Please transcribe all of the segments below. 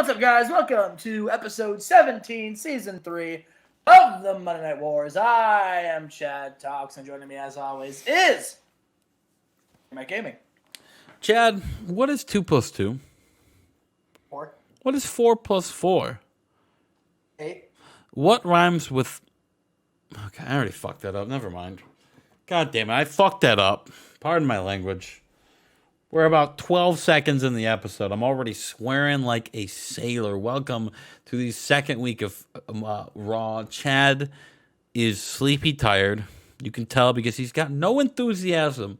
What's up, guys? Welcome to episode 17, season 3 of the Monday Night Wars. I am Chad Talks, and joining me, as always, is Jmack Gaming. Chad, what is 2 plus 2? 4. What is 4 plus 4? 8. What rhymes with... Okay, I already fucked that up. Never mind. God damn it, I fucked that up. Pardon my language. We're about 12 seconds in the episode. I'm already swearing like a sailor. Welcome to the second week of Raw. Chad is sleepy tired. You can tell because he's got no enthusiasm.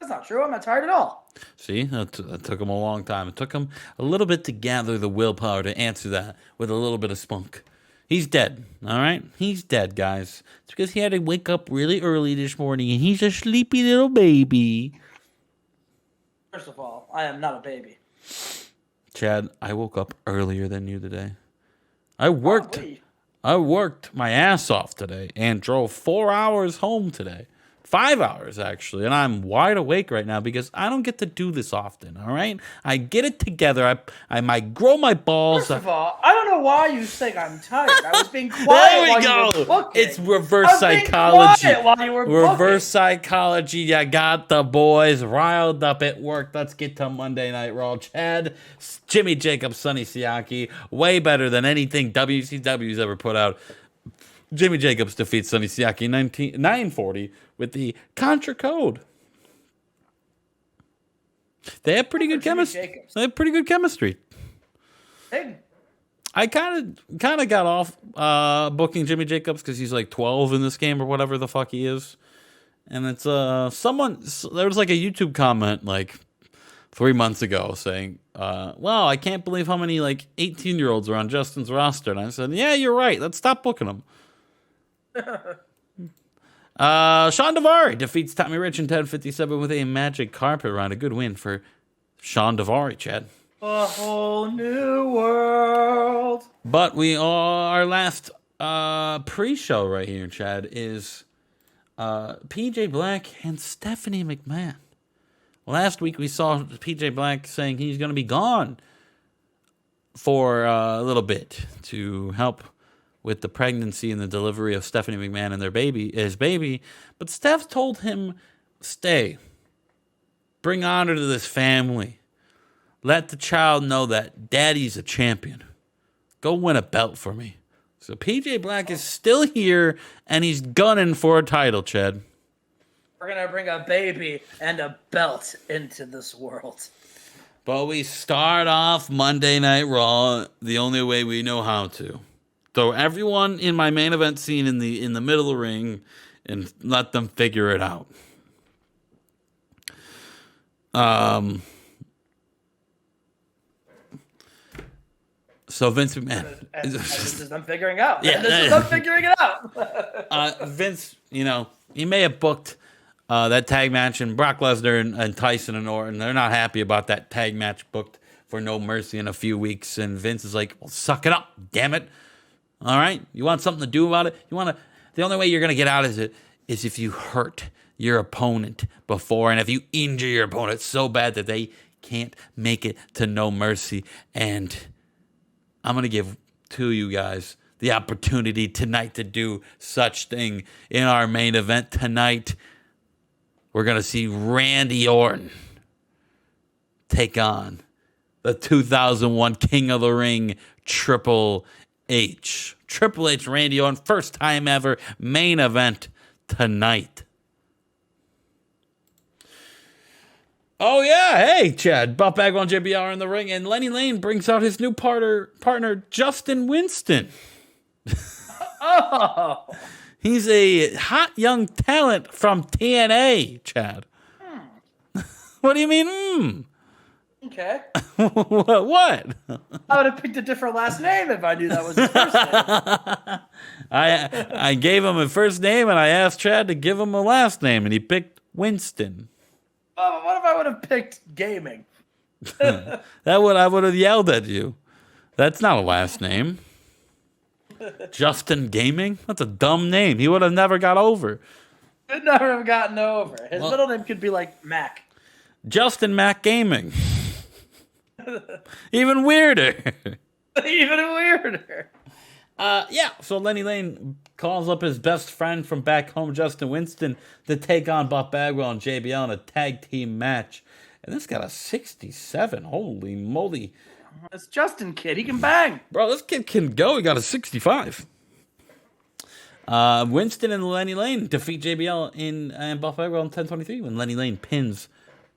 That's not true. I'm not tired at all. See, that took him a long time. It took him a little bit to gather the willpower to answer that with a little bit of spunk. He's dead, all right? He's dead, guys. It's because he had to wake up really early this morning, and he's a sleepy little baby. First of all, I am not a baby. Chad, I woke up earlier than you today. I worked my ass off today and drove 4 hours home today. 5 hours, actually, and I'm wide awake right now because I don't get to do this often, all right? I get it together. I might grow my balls. First of all, I don't know why you think I'm tired. I was being quiet There we go. You were booking. It's reverse psychology. While you were reverse psychology. I got the boys riled up at work. Let's get to Monday Night Raw. Chad, Jimmy Jacobs, Sonny Siaki, way better than anything WCW's ever put out. Jimmy Jacobs defeats Sonny Siaki 940 with the Contra Code. They have pretty good chemistry. They have pretty good chemistry. Hey. I kind of got off booking Jimmy Jacobs because he's like 12 in this game or whatever the fuck he is. And it's there was like a YouTube comment like 3 months ago saying, well, I can't believe how many like 18-year-olds are on Justin's roster. And I said, yeah, you're right. Let's stop booking them. Sean Daivari defeats Tommy Rich and Ted 57 with a magic carpet ride. A good win for Sean Daivari, Chad. A whole new world. But our last pre-show right here, Chad, is PJ Black and Stephanie McMahon. Last week we saw PJ Black saying he's going to be gone for a little bit to help with the pregnancy and the delivery of Stephanie McMahon and his baby. But Steph told him, stay. Bring honor to this family. Let the child know that daddy's a champion. Go win a belt for me. So PJ Black is still here, and he's gunning for a title, Chad. We're going to bring a baby and a belt into this world. But we start off Monday Night Raw the only way we know how to. Throw everyone in my main event scene in the middle of the ring and let them figure it out. So Vince McMahon. This is them figuring out. Yeah, this is them figuring it out. Vince, he may have booked that tag match, and Brock Lesnar and Tyson and Orton, they're not happy about that tag match booked for No Mercy in a few weeks. And Vince is like, well, suck it up, damn it. All right, you want something to do about it? The only way you're gonna get out of it is if you hurt your opponent before, and if you injure your opponent so bad that they can't make it to No Mercy. And I'm gonna give to you guys the opportunity tonight to do such thing in our main event tonight. We're gonna see Randy Orton take on the 2001 King of the Ring, Triple H. Triple H, Randy Orton, first time ever, main event tonight. Oh, yeah. Hey, Chad. Buff Bagwell and JBL are in the ring, and Lenny Lane brings out his new partner Justin Winston. Oh. He's a hot young talent from TNA, Chad. What do you mean, Okay. What? I would have picked a different last name if I knew that was his first name. I gave him a first name, and I asked Chad to give him a last name, and he picked Winston. What if I would have picked Gaming? I would have yelled at you. That's not a last name. Justin Gaming? That's a dumb name. He would have never got over. Could never have gotten over. His middle name could be like Mac. Justin Mac Gaming. Even weirder. Even weirder. Yeah, so Lenny Lane calls up his best friend from back home, Justin Winston, to take on Buff Bagwell and JBL in a tag team match. And this got a 67. Holy moly. It's Justin Kid. He can bang. Bro, this kid can go. He got a 65. Winston and Lenny Lane defeat JBL and Buff Bagwell in 10:23 when Lenny Lane pins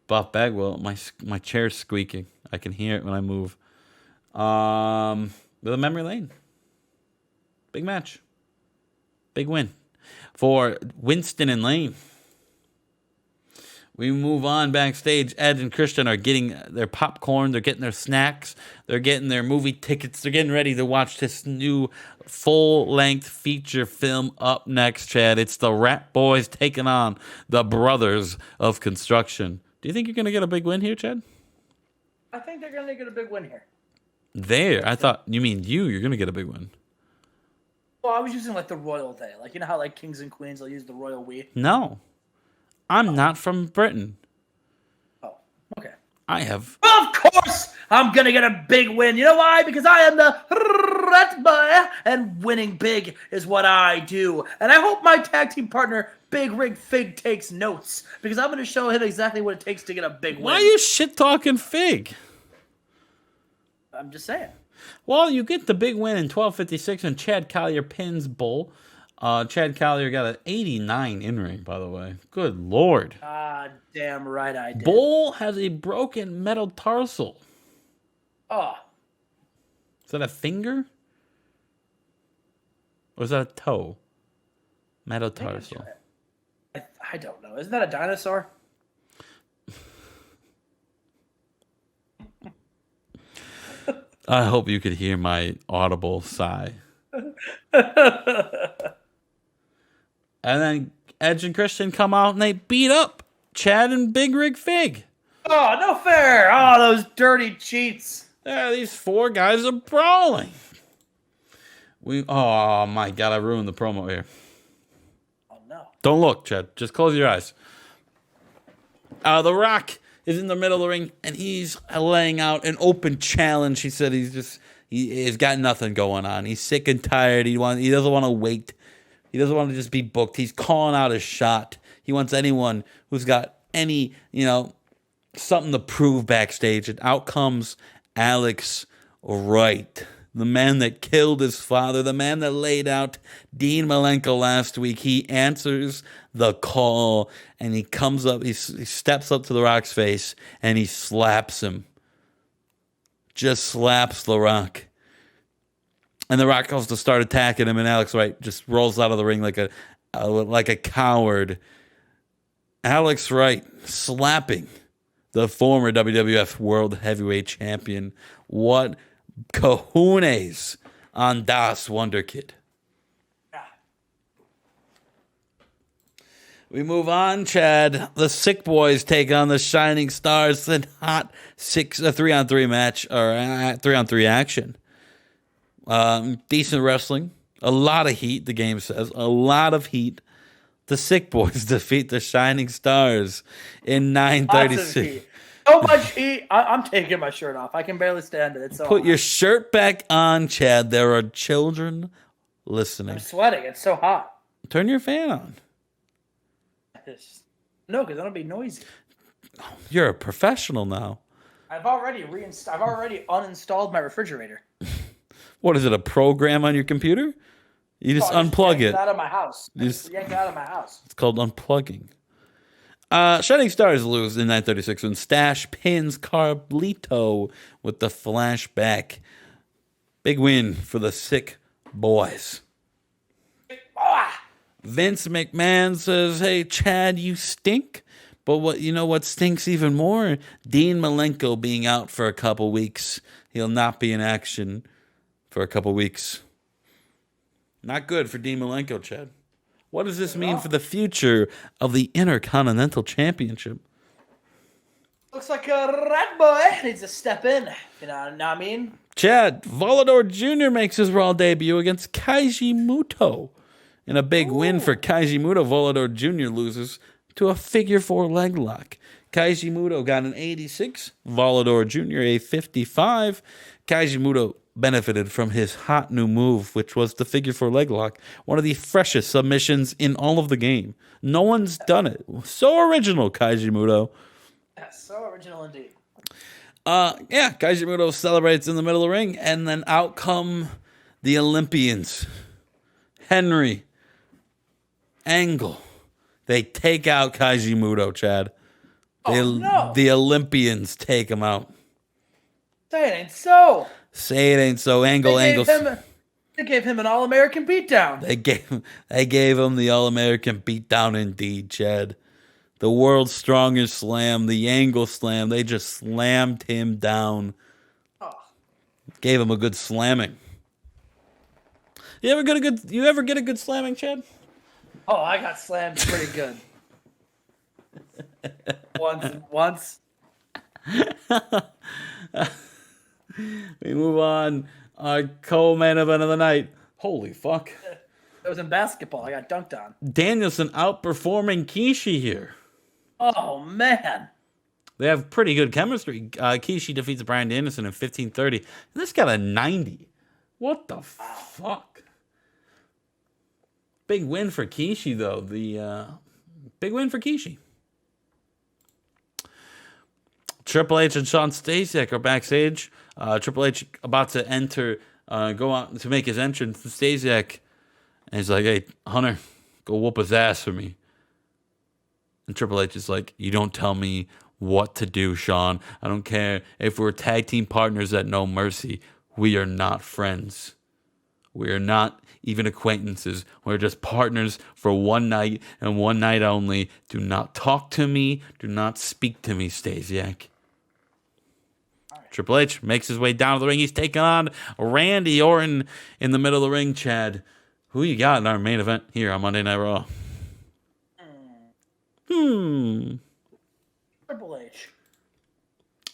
Buff Bagwell. My chair's squeaking. I can hear it when I move. With a memory lane. Big match. Big win for Winston and Lane. We move on backstage. Edge and Christian are getting their popcorn. They're getting their snacks. They're getting their movie tickets. They're getting ready to watch this new full-length feature film up next, Chad. It's the Rat Boys taking on the Brothers of Construction. Do you think you're going to get a big win here, Chad? I think they're going to get a big win here. I thought you mean you're going to get a big win. Well, I was using like the royal they. Like, you know how like kings and queens, they'll use the royal we? No. I'm not from Britain. Oh, okay. I have. Well, of course, I'm going to get a big win. You know why? Because I am the Rat Boy, and winning big is what I do. And I hope my tag team partner, Big Rig Fig, takes notes, because I'm going to show him exactly what it takes to get a big win. Why are you shit-talking Fig? I'm just saying. Well, you get the big win in 12:56 when Chad Collier pins Bull. Chad Collier got an 89 in-ring, by the way. Good Lord. Damn right I did. Bull has a broken metatarsal. Oh. Is that a finger? Or is that a toe? Metatarsal. I don't know. Isn't that a dinosaur? I hope you could hear my audible sigh. And then Edge and Christian come out and they beat up Chad and Big Rig Fig. Oh, no fair. Oh, those dirty cheats. Yeah, these four guys are brawling. Oh my God, I ruined the promo here. Oh no. Don't look, Chad. Just close your eyes. The Rock is in the middle of the ring and he's laying out an open challenge. He said he's got nothing going on. He's sick and tired. He doesn't want to wait. He doesn't want to just be booked. He's calling out a shot. He wants anyone who's got any, something to prove backstage. And out comes Alex Wright, the man that killed his father, the man that laid out Dean Malenko last week. He answers the call, and he comes up, he steps up to The Rock's face, and he slaps him. Just slaps The Rock. And The Rock goes to start attacking him, and Alex Wright just rolls out of the ring like a coward. Alex Wright slapping the former WWF World Heavyweight Champion. What cojones on Das Wonderkid. We move on, Chad. The Sick Boys take on the Shining Stars in hot 3-on-3 match, or 3-on-3 action. Decent wrestling. A lot of heat, the game says. A lot of heat. The Sick Boys defeat the Shining Stars in 9:36. So much heat. I'm taking my shirt off. I can barely stand it. It's so Put hot. your shirt back on, Chad. There are children listening. I'm sweating. It's so hot. Turn your fan on. No, because that'll be noisy. You're a professional now. I've already uninstalled my refrigerator. What is it, a program on your computer? You just unplug it. Out of my house. Yanked it out of my house. It's called unplugging. Shining Stars lose in 9:36 when Stash pins Carlito with the flashback. Big win for the Sick Boys. Vince McMahon says, "Hey, Chad, you stink." But what stinks even more? Dean Malenko being out for a couple weeks. He'll not be in action for a couple weeks. Not good for Dean Malenko, Chad. What does this mean for the future of the Intercontinental Championship? Looks like a rat boy needs to step in. You know what I mean? Chad, Volador Jr. makes his Raw debut against Kaiji Muto. In a big win for Kaiji Muto, Volador Jr. loses to a figure four leg lock. Kaiji Muto got an 86, Volador Jr. a 55. Kaiji Muto benefited from his hot new move, which was the figure four leg lock, one of the freshest submissions in all of the game. No one's done it. So original, Kaiji Muto. Yes, so original indeed. Kaiji Muto celebrates in the middle of the ring, and then out come the Olympians. Henry, Angle. They take out Kaiji Muto, Chad. The Olympians take him out. Say it ain't so. Say it ain't so. They gave him an All-American beatdown. They gave him the All-American beatdown indeed, Chad. The world's strongest slam, the Angle slam. They just slammed him down. Oh. Gave him a good slamming. You ever get a good slamming, Chad? Oh, I got slammed pretty good. Once. We move on. Our co-main event of the night. Holy fuck. It was in basketball. I got dunked on. Danielson outperforming Kishi here. Oh, man. They have pretty good chemistry. Kishi defeats Brian Danielson in 15:30. And this got a 90. What the fuck? Big win for Kishi, though. Big win for Kishi. Triple H and Shawn Stasiak are backstage. Triple H about to enter, go out to make his entrance. Stasiak, and he's like, "Hey, Hunter, go whoop his ass for me." And Triple H is like, "You don't tell me what to do, Shawn. I don't care if we're tag team partners at No Mercy. We are not friends. We are not even acquaintances. We're just partners for one night and one night only. Do not talk to me. Do not speak to me, Stasiak." Triple H makes his way down to the ring. He's taking on Randy Orton in the middle of the ring, Chad. Who you got in our main event here on Monday Night Raw? Triple H.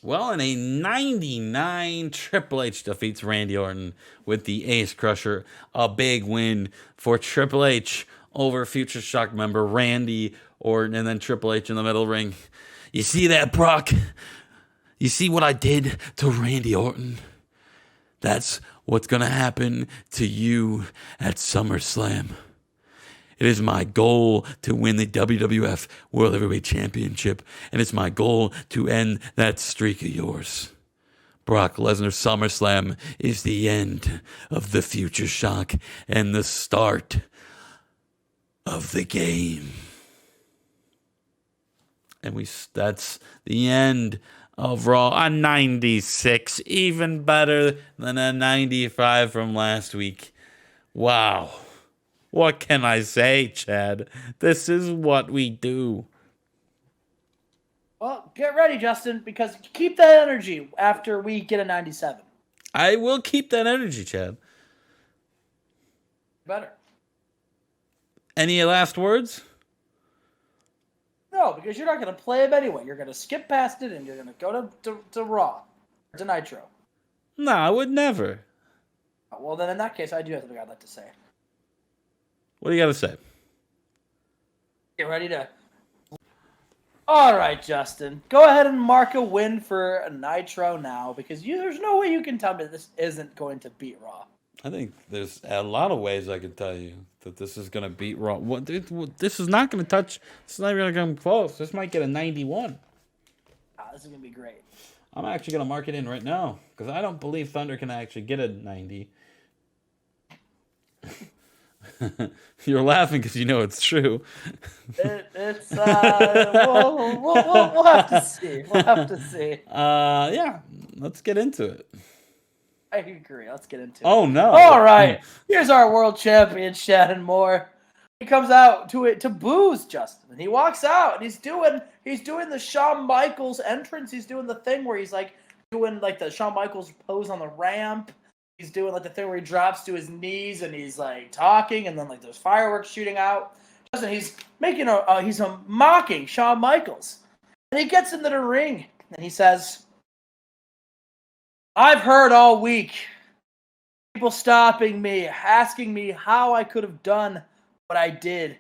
Well, in a 99, Triple H defeats Randy Orton with the Ace Crusher. A big win for Triple H over Future Shock member Randy Orton, and then Triple H in the middle ring. You see that, Brock? You see what I did to Randy Orton? That's what's going to happen to you at SummerSlam. It is my goal to win the WWF World Heavyweight Championship, and it's my goal to end that streak of yours. Brock Lesnar SummerSlam is the end of the Future Shock and the start of the game. And that's the end of Raw. A 96, even better than a 95 from last week. Wow. What can I say, Chad? This is what we do. Well, get ready, Justin, because keep that energy after we get a 97. I will keep that energy, Chad. Better. Any last words? No, because you're not going to play him anyway. You're going to skip past it, and you're going to go to Raw, to Nitro. No, I would never. Well, then in that case, I do have something I'd like to say. What do you got to say? Get ready to... All right, Justin. Go ahead and mark a win for a Nitro now, because there's no way you can tell me this isn't going to beat Raw. I think there's a lot of ways I can tell you that this is going to beat Raw. This is not going to touch. This is not even going to come close. This might get a 91. This is going to be great. I'm actually going to mark it in right now because I don't believe Thunder can actually get a 90. You're laughing because you know it's true. We'll have to see. We'll have to see. Yeah, let's get into it. I agree. Let's get into it. Oh, no. All right. Here's our world champion, Shannon Moore. He comes out to booze Justin. And he walks out and he's doing the Shawn Michaels entrance. He's doing the thing where he's like doing like the Shawn Michaels pose on the ramp. He's doing like the thing where he drops to his knees and he's like talking and then like there's fireworks shooting out. Justin, he's making he's mocking Shawn Michaels. And he gets into the ring and he says, "I've heard all week people stopping me, asking me how I could have done what I did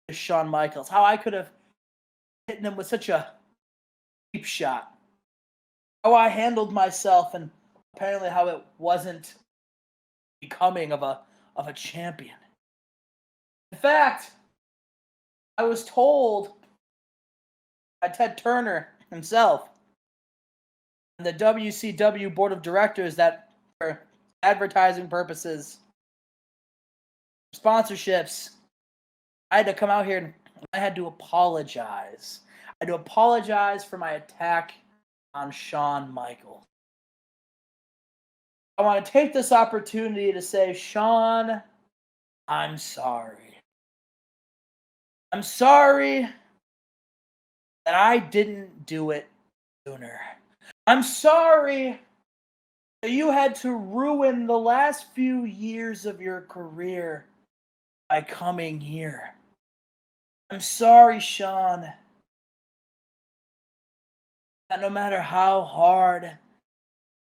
to Shawn Michaels, how I could have hitting him with such a cheap shot. How I handled myself, and apparently how it wasn't becoming of a champion. In fact, I was told by Ted Turner himself and the WCW board of directors that for advertising purposes, sponsorships, I had to come out here and I had to apologize. I had to apologize for my attack on Shawn Michaels. I want to take this opportunity to say, Shawn, I'm sorry. I'm sorry that I didn't do it sooner. I'm sorry that you had to ruin the last few years of your career by coming here. I'm sorry, Shawn, that no matter how hard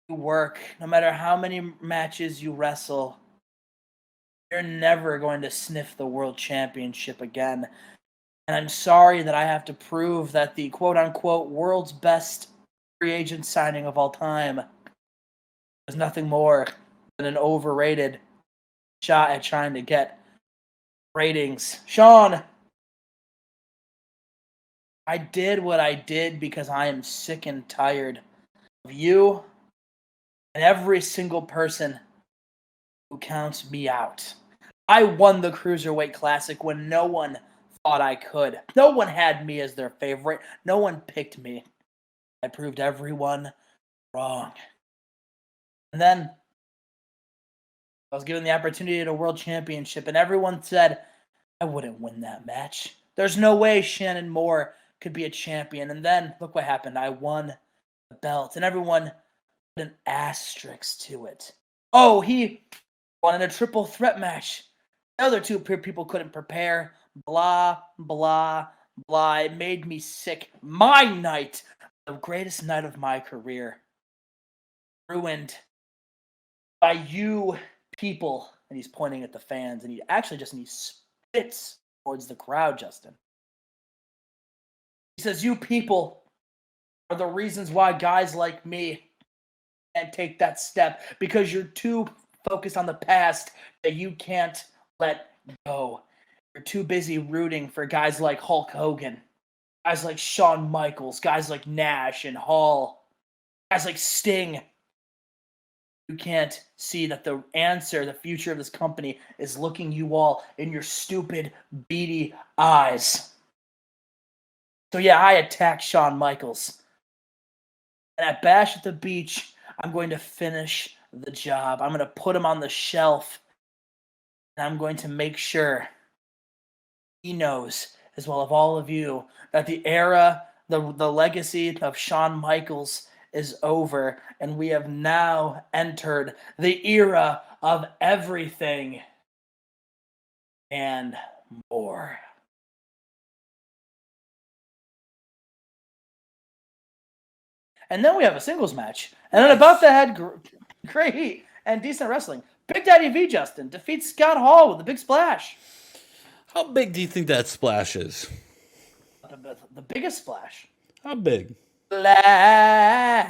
you work, no matter how many matches you wrestle, you're never going to sniff the world championship again. And I'm sorry that I have to prove that the quote-unquote world's best free agent signing of all time was nothing more than an overrated shot at trying to get ratings. Shawn, I did what I did because I am sick and tired of you and every single person who counts me out. I won the Cruiserweight Classic when no one thought I could. No one had me as their favorite. No one picked me. I proved everyone wrong. And then I was given the opportunity at a world championship, and everyone said I wouldn't win that match. There's no way Shannon Moore could be a champion. And then look what happened. I won the belt, and everyone put an asterisk to it. Oh, he won in a triple threat match. The other two people couldn't prepare. Blah, blah, blah. It made me sick. My night, the greatest night of my career, ruined by you people. And he's pointing at the fans, and he spits towards the crowd, Justin. He says, you people are the reasons why guys like me can't take that step, because you're too focused on the past that you can't let go. You're too busy rooting for guys like Hulk Hogan, guys like Shawn Michaels, guys like Nash and Hall, guys like Sting. You can't see that the answer, the future of this company is looking you all in your stupid, beady eyes. So yeah, I attacked Shawn Michaels. And at Bash at the Beach, I'm going to finish the job. I'm going to put him on the shelf. And I'm going to make sure he knows, as well as all of you, that the era, the legacy of Shawn Michaels is over. And we have now entered the era of everything and more. And then we have a singles match. And then about to head great and decent wrestling. Big Daddy V, Justin, defeats Scott Hall with a big splash. How big do you think that splash is? The biggest splash. How big? Splash.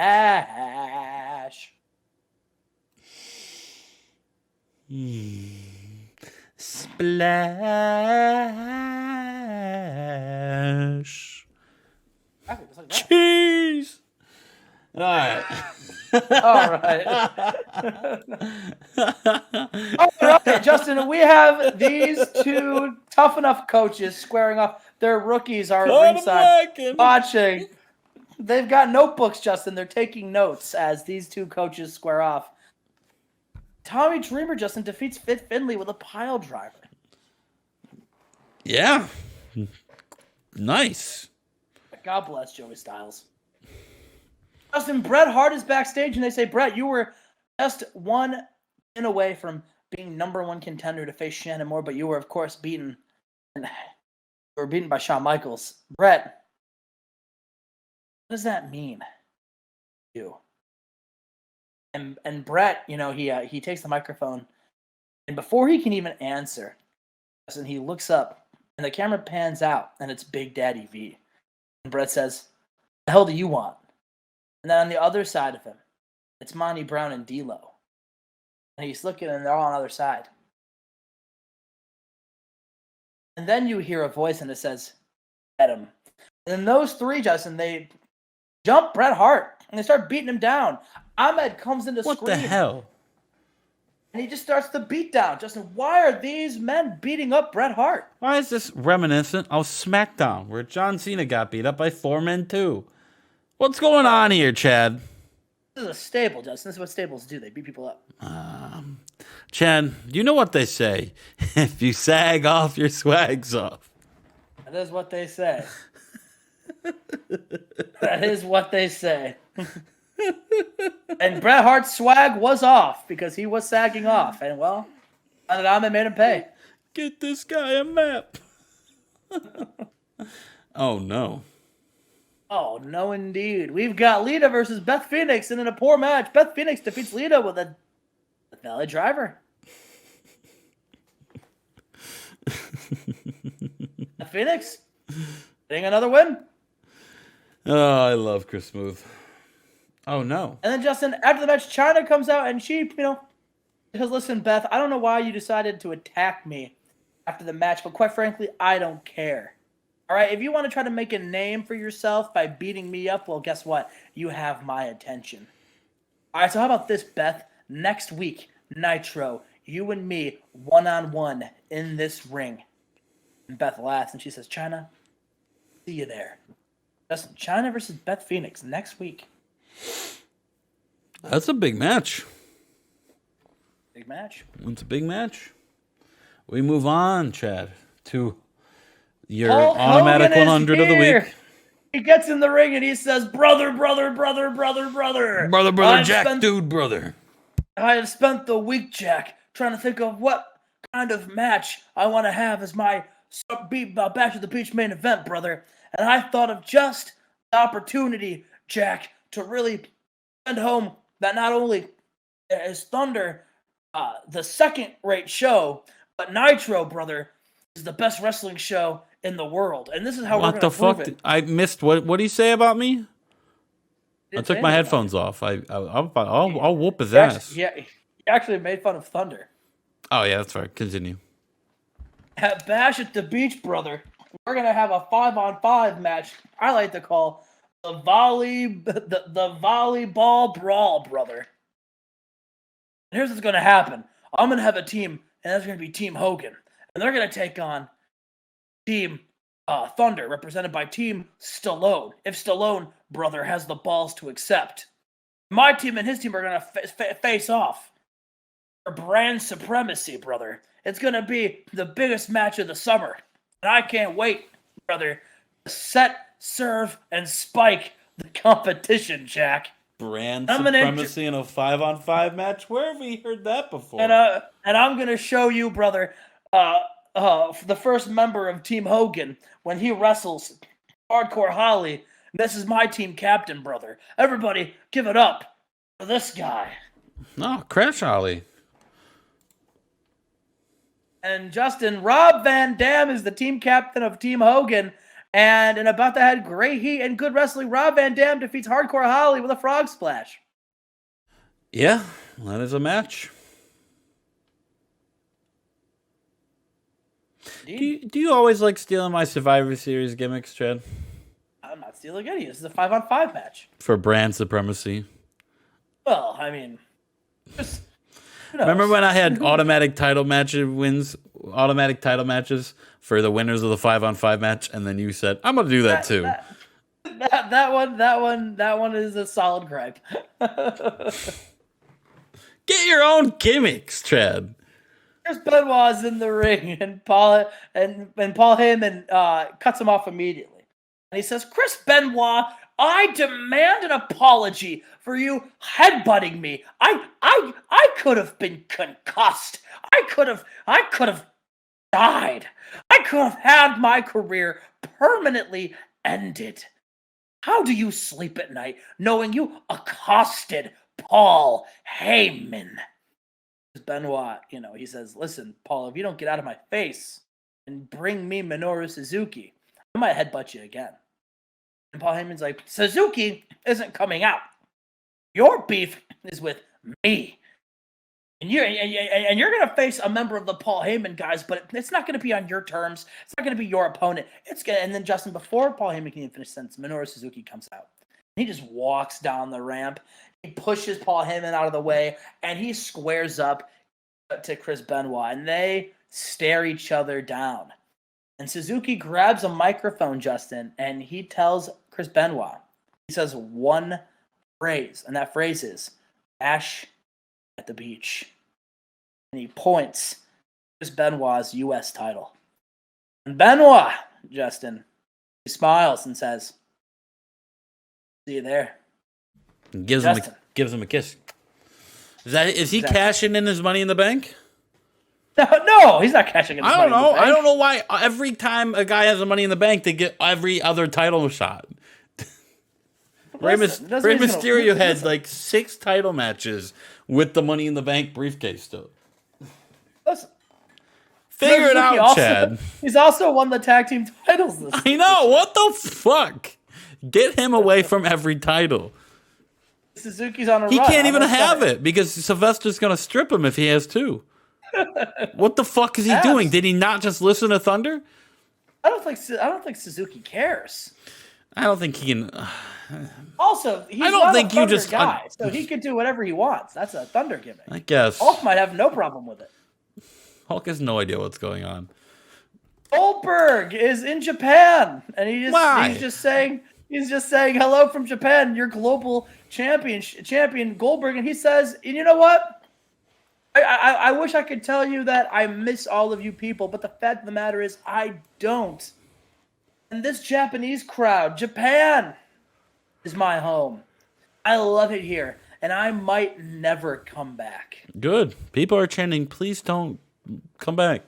Splash. Cheese. All right. All right. All right, Justin, we have these two tough enough coaches squaring off. Their rookies are at ringside watching. They've got notebooks, Justin. They're taking notes as these two coaches square off. Tommy Dreamer, Justin, defeats Fit Finlay with a pile driver. Yeah. Nice. God bless Joey Styles. Justin, Bret Hart is backstage, and they say, Bret, you were just one win away from being number 1 contender to face Shannon Moore, but you were, of course, beaten. You were beaten by Shawn Michaels. Bret, what does that mean? You. And Bret, he takes the microphone, and before he can even answer, Justin, he looks up, and the camera pans out, and it's Big Daddy V. And Bret says, "The hell do you want?" And then on the other side of him, it's Monty Brown and D'Lo. And he's looking, and they're all on the other side. And then you hear a voice, and it says, "Get him." And then those three, Justin, they jump Bret Hart, and they start beating him down. Ahmed comes in to What scream. the hell? And he just starts the beat down. Justin, why are these men beating up Bret Hart? Why is this reminiscent of SmackDown, where John Cena got beat up by 4 men too? What's going on here, Chad? This is a stable, Justin. This is what stables do. They beat people up. Chad, you know what they say? If you sag off, your swag's off. That is what they say. That is what they say. And Bret Hart's swag was off because he was sagging off. And, well, Ahmed made him pay. Get this guy a map. Oh, no. Oh, no, indeed. We've got Lita versus Beth Phoenix, and in a poor match, Beth Phoenix defeats Lita with a Valley Driver. Beth Phoenix getting another win. Oh, I love Chris Smooth. Oh, no. And then, Justin, after the match, Chyna comes out, and she, because, listen, Beth, I don't know why you decided to attack me after the match, but quite frankly, I don't care. All right, if you want to try to make a name for yourself by beating me up, well, guess what? You have my attention. All right, so how about this, Beth? Next week, Nitro, you and me, one-on-one in this ring. And Beth laughs, and she says, "Chyna, see you there." Justin, Chyna versus Beth Phoenix next week. That's a big match. Big match. It's a big match. We move on, Chad, to your Hulk automatic Hogan is 100 of the here. week. He gets in the ring and he says, "Brother, brother, brother, brother, brother. Brother, Jack, dude, brother. I have spent the week, Jack, trying to think of what kind of match I want to have as my Bash at the Beach main event, brother. And I thought of just the opportunity, Jack, to really send home that not only is Thunder the second-rate show, but Nitro, brother, is the best wrestling show in the world. And this is how we're going to prove it." I missed. What did he say about me? I Didn't took say my anything headphones off. I'll whoop his about it. ass. He actually made fun of Thunder. Oh, yeah, that's right. Continue. At Bash at the Beach, brother, we're going to have a 5-on-5 match I like to call the volleyball brawl, brother. Here's what's going to happen. I'm going to have a team, and that's going to be Team Hogan. And they're going to take on Team Thunder, represented by Team Stallone. If Stallone, brother, has the balls to accept. My team and his team are going to face off for brand supremacy, brother. It's going to be the biggest match of the summer. And I can't wait, brother, to set, serve, and spike the competition, Jack. Brand supremacy in a 5-on-5 match? Where have we heard that before? And I'm going to show you, brother, the first member of Team Hogan when he wrestles Hardcore Holly. This is my team captain, brother. Everybody, give it up for this guy. No, Crash Holly. And Justin, Rob Van Dam is the team captain of Team Hogan. And in about to head great heat and good wrestling, Rob Van Dam defeats Hardcore Holly with a frog splash. Yeah, that is a match. Do you always like stealing my Survivor Series gimmicks, Chad? I'm not stealing any. This is a 5-on-5 match. For brand supremacy. Well, I mean, just, remember when I had automatic title matches for the winners of the 5-on-5 match, and then you said, "I'm gonna do that too." That one is a solid gripe. Get your own gimmicks, Chad. Chris Benoit's in the ring, and Paul Heyman cuts him off immediately, and he says, "Chris Benoit, I demand an apology for you headbutting me. I could have been concussed. I could have died. I could have had my career permanently ended. How do you sleep at night knowing you accosted Paul Heyman?" Benoit, he says, "Listen, Paul, if you don't get out of my face and bring me Minoru Suzuki, I might headbutt you again." And Paul Heyman's like, Suzuki isn't coming out. Your beef is with me. And you're gonna face a member of the Paul Heyman guys, but it's not gonna be on your terms. It's not gonna be your opponent. It's gonna. And then Justin, before Paul Heyman can even finish sentence, Minoru Suzuki comes out. He just walks down the ramp. He pushes Paul Heyman out of the way, and he squares up to Chris Benoit, and they stare each other down. And Suzuki grabs a microphone, Justin, and he tells Chris Benoit. He says one phrase, and that phrase is "Bash at the beach." And he points Chris Benoit's U.S. title. And Benoit, Justin, he smiles and says, "See you there." Gives him a kiss. Is he cashing in his Money in the Bank? No, he's not cashing in his Money in the Bank. I don't know why every time a guy has a Money in the Bank, they get every other title shot. Rey Mysterio had like 6 title matches with the Money in the Bank briefcase still. Listen, figure it out, Chad. He's also won the tag team titles this I know. What the fuck? Get him away from every title. Suzuki's on a run. He can't even have it because Sylvester's going to strip him if he has 2. What the fuck is he doing? Did he not just listen to Thunder? I don't think Suzuki cares. I don't think he can. Also, he's not a Thunder guy, so he could do whatever he wants. That's a Thunder gimmick. I guess Hulk might have no problem with it. Hulk has no idea what's going on. Goldberg is in Japan, and he's just saying hello from Japan. You're global champion Goldberg, and he says, and you know what? I wish I could tell you that I miss all of you people, but the fact of the matter is I don't. And this Japanese crowd, Japan, is my home. I love it here, and I might never come back. Good. People are chanting, please don't come back.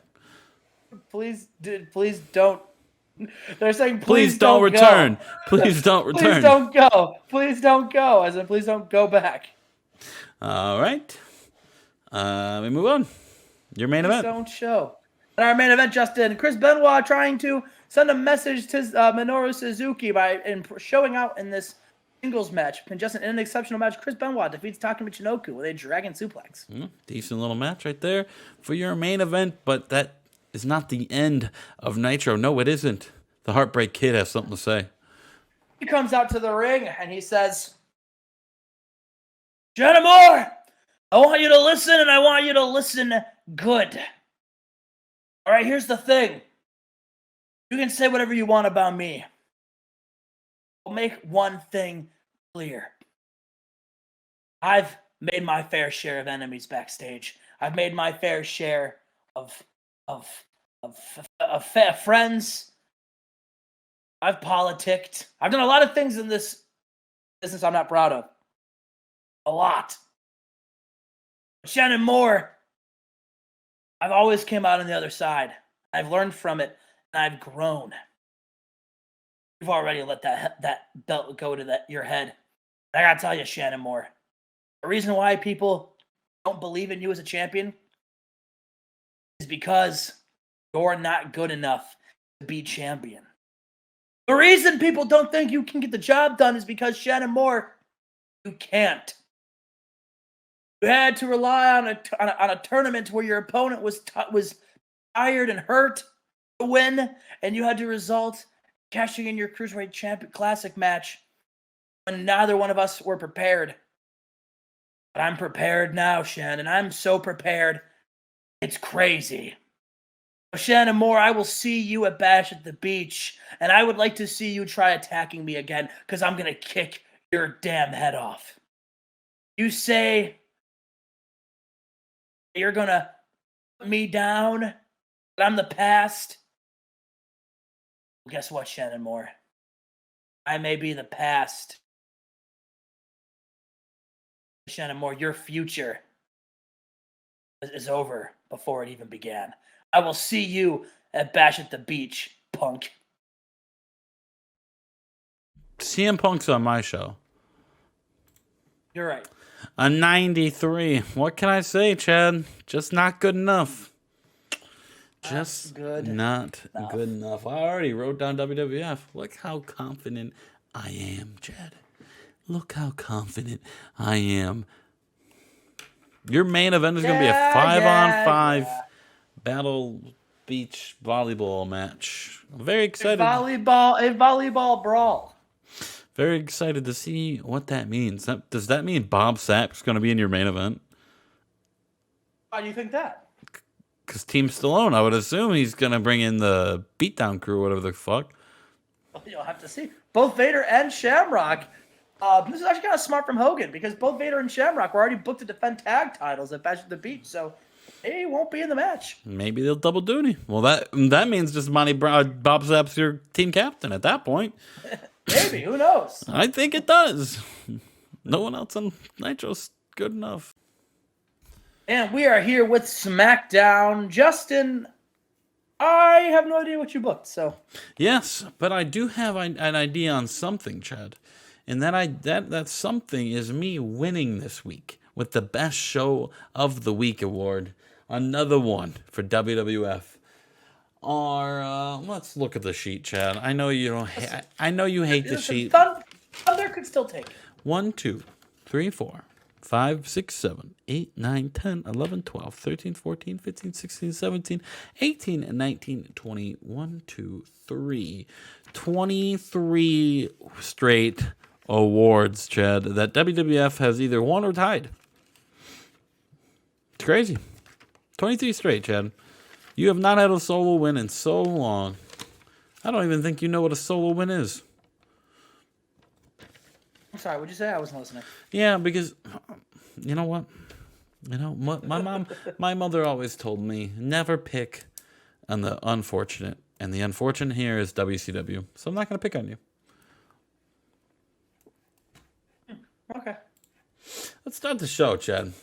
Please don't. They're saying, please don't return. Please don't return. Please don't go. Please don't go. As in, please don't go back. All right. We move on. Your main event. Don't show. And our main event, Justin, Chris Benoit trying to send a message to Minoru Suzuki by showing out in this singles match. And Justin, in an exceptional match, Chris Benoit defeats Taka Michinoku with a dragon suplex. Decent little match right there for your main event, but that is not the end of Nitro. No, it isn't. The Heartbreak Kid has something to say. He comes out to the ring and he says, Jenna Moore, I want you to listen, and I want you to listen good. All right, here's the thing. You can say whatever you want about me. I'll make one thing clear. I've made my fair share of enemies backstage. I've made my fair share of friends. I've politicked. I've done a lot of things in this business I'm not proud of. A lot. Shannon Moore, I've always came out on the other side. I've learned from it, and I've grown. You've already let that belt go to your head. I gotta tell you, Shannon Moore, the reason why people don't believe in you as a champion is because you're not good enough to be champion. The reason people don't think you can get the job done is because, Shannon Moore, you can't. You had to rely on a tournament where your opponent was tired and hurt to win, and you had to result cashing in your Cruiserweight Champion Classic match when neither one of us were prepared. But I'm prepared now, Shannon. I'm so prepared. It's crazy. Shannon Moore, I will see you at Bash at the Beach, and I would like to see you try attacking me again, because I'm going to kick your damn head off. You say you're going to put me down, that I'm the past. Well, guess what, Shannon Moore? I may be the past. Shannon Moore, your future is over before it even began. I will see you at Bash at the Beach, punk. CM Punk's on my show. You're right. A 93. What can I say, Chad? Just not good enough. Just not good enough. I already wrote down WWF. Look how confident I am, Chad. Look how confident I am. Your main event is going to be a 5-on-5 Battle Beach volleyball match. I'm very excited. A volleyball brawl. Very excited to see what that means. Does that mean Bob Sapp's going to be in your main event? Why do you think that? Because Team Stallone, I would assume he's going to bring in the Beatdown Crew, whatever the fuck. Well, you'll have to see. Both Vader and Shamrock. This is actually kind of smart from Hogan because both Vader and Shamrock were already booked to defend tag titles at Bash at the Beach, so they won't be in the match. Maybe they'll double duty. Well, that means just Bob Sapp's your team captain at that point. Maybe. Who knows? I think it does. No one else on Nitro's good enough. And we are here with SmackDown. Justin, I have no idea what you booked, so. Yes, but I do have an idea on something, Chad. And that something is me winning this week with the Best Show of the Week award. Another one for WWF. Let's look at the sheet, Chad. I know you don't. I know you hate the sheet. Thunder could still take it. 1, 2, 3, 4, 5, 6, 7, 8, 9, 10, 11, 12, 13, 14, 15, 16, 17, 18, 19, 20, 1, 2, 3. 23 straight awards, Chad, that WWF has either won or tied. It's crazy. 23 straight, Chad. You have not had a solo win in so long. I don't even think you know what a solo win is. I'm sorry, what'd you say? I wasn't listening. Yeah, because you know what? My mother always told me never pick on the unfortunate, and the unfortunate here is WCW. So I'm not going to pick on you. Okay. Let's start the show, Chad.